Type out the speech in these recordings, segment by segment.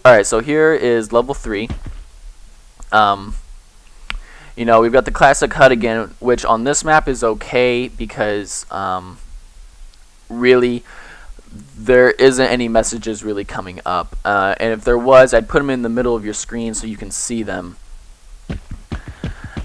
Alright, so here is level 3. You know, we've got the classic HUD again, which on this map is okay because really there isn't any messages really coming up. And if there was, I'd put them in the middle of your screen so you can see them.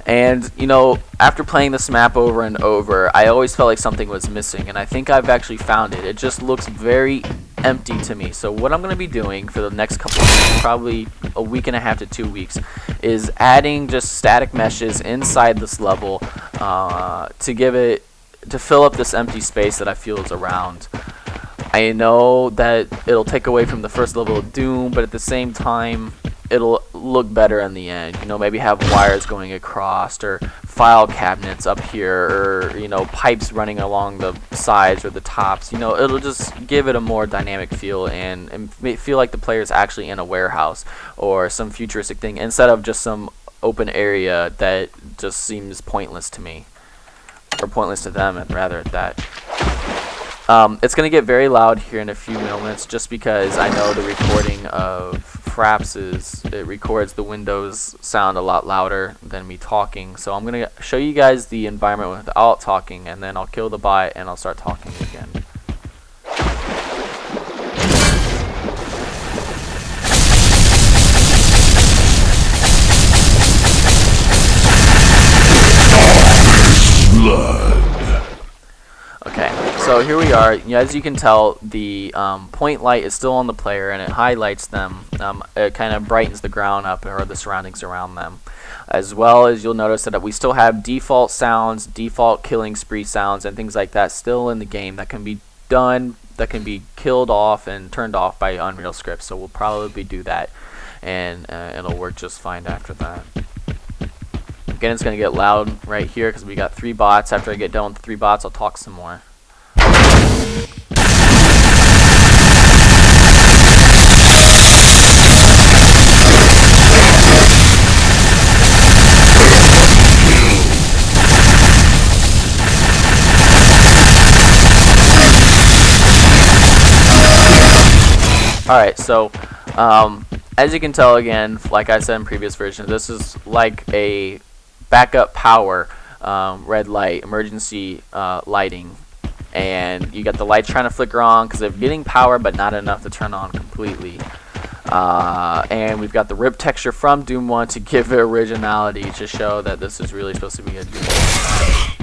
And, you know, after playing this map over and over, I always felt like something was missing, and I think I've actually found it. It just looks very empty to me. So what I'm going to be doing for the next couple of weeks, probably a week and a half to 2 weeks, is adding just static meshes inside this level to fill up this empty space that I feel is around. I know that it'll take away from the first level of Doom, but at the same time, it'll look better in the end. You know, maybe have wires going across, or file cabinets up here, or, you know, pipes running along the sides or the tops. You know, it'll just give it a more dynamic feel and feel like the player's actually in a warehouse or some futuristic thing instead of just some open area that just seems pointless to me, or pointless to them, and rather at that. It's going to get very loud here in a few moments just because I know the recording of Fraps it records the Windows sound a lot louder than me talking. So I'm going to show you guys the environment without talking, and then I'll kill the bot and I'll start talking again. Okay, so here we are. As you can tell, the point light is still on the player, and it highlights them. It kind of brightens the ground up, or the surroundings around them. As well as you'll notice that we still have default sounds, default killing spree sounds, and things like that still in the game that can be done, that can be killed off and turned off by Unreal scripts. So we'll probably do that, and it'll work just fine after that. Again, it's going to get loud right here because we got 3 bots. After I get done with the 3 bots, I'll talk some more. Alright, so as you can tell, again, like I said in previous versions, this is like a backup power red light, emergency lighting, and you got the lights trying to flicker on because they're getting power but not enough to turn on completely. And we've got the rip texture from Doom 1 to give it originality, to show that this is really supposed to be a Doom 1.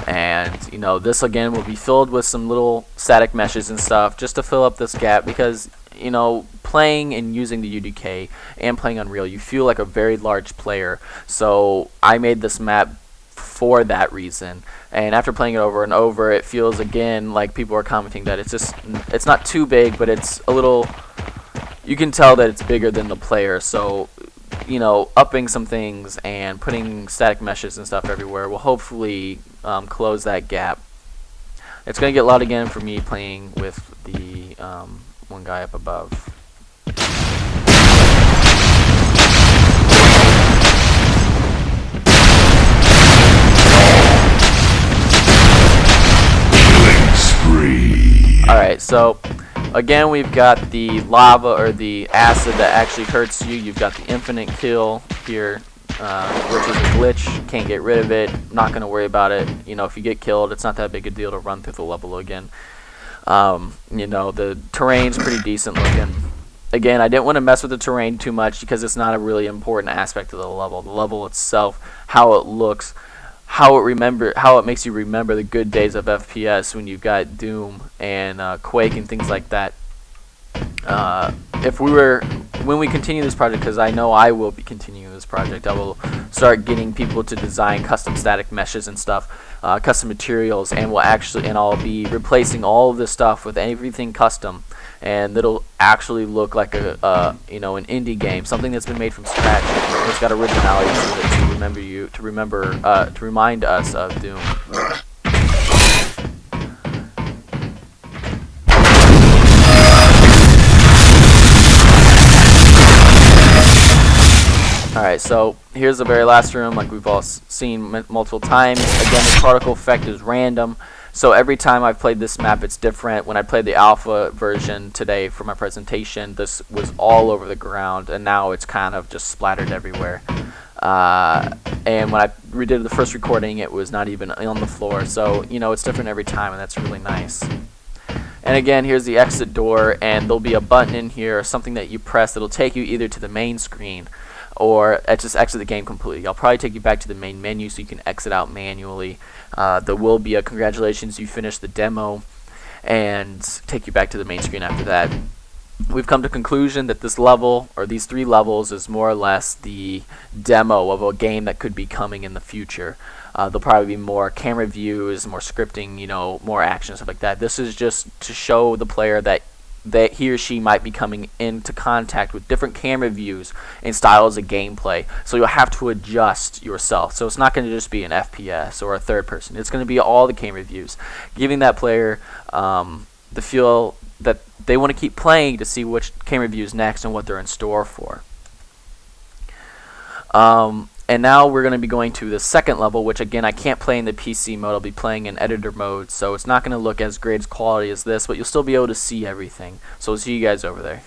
And, you know, this again will be filled with some little static meshes and stuff just to fill up this gap, because, you know, playing and using the UDK and playing Unreal, you feel like a very large player. So I made this map for that reason, and after playing it over and over, it feels again like people are commenting that it's not too big, but it's a little, you can tell that it's bigger than the player. So, you know, upping some things and putting static meshes and stuff everywhere will hopefully close that gap. It's going to get loud again for me playing with the one guy up above. Alright, so again, we've got the lava, or the acid that actually hurts you. You've got the infinite kill here, which is a glitch. Can't get rid of it. Not going to worry about it. You know, if you get killed, it's not that big a deal to run through the level again. You know, the terrain's pretty decent looking. Again, I didn't want to mess with the terrain too much because it's not a really important aspect of the level. The level itself, how it looks, how it makes you remember the good days of FPS when you've got Doom and Quake and things like that. When we continue this project, because I know I will be continuing this project, I will start getting people to design custom static meshes and stuff, custom materials, and I'll be replacing all of this stuff with everything custom, and it'll actually look like a you know, an indie game, something that's been made from scratch. It's got originality to it to remind us of Doom. Alright, so here's the very last room, like we've all seen multiple times. Again, the particle effect is random, So every time I've played this map, it's different. When I played the alpha version today for my presentation, this was all over the ground, and now it's kind of just splattered everywhere. And when I redid the first recording, it was not even on the floor. So, you know, it's different every time, and that's really nice. And again, here's the exit door, and there'll be a button in here, or something that you press that'll take you either to the main screen, or just exit the game completely. I'll probably take you back to the main menu so you can exit out manually. There will be a congratulations, you finished the demo, and take you back to the main screen after that. We've come to the conclusion that this level, or these 3 levels, is more or less the demo of a game that could be coming in the future. There'll probably be more camera views, more scripting, you know, more action, stuff like that. This is just to show the player that he or she might be coming into contact with different camera views and styles of gameplay. So you'll have to adjust yourself. So it's not going to just be an FPS or a third person. It's going to be all the camera views, giving that player the feel that they want to keep playing to see which camera view is next and what they're in store for. And now we're going to be going to the second level, which again I can't play in the PC mode. I'll be playing in editor mode, so it's not going to look as great as quality as this, but you'll still be able to see everything. So we'll see you guys over there.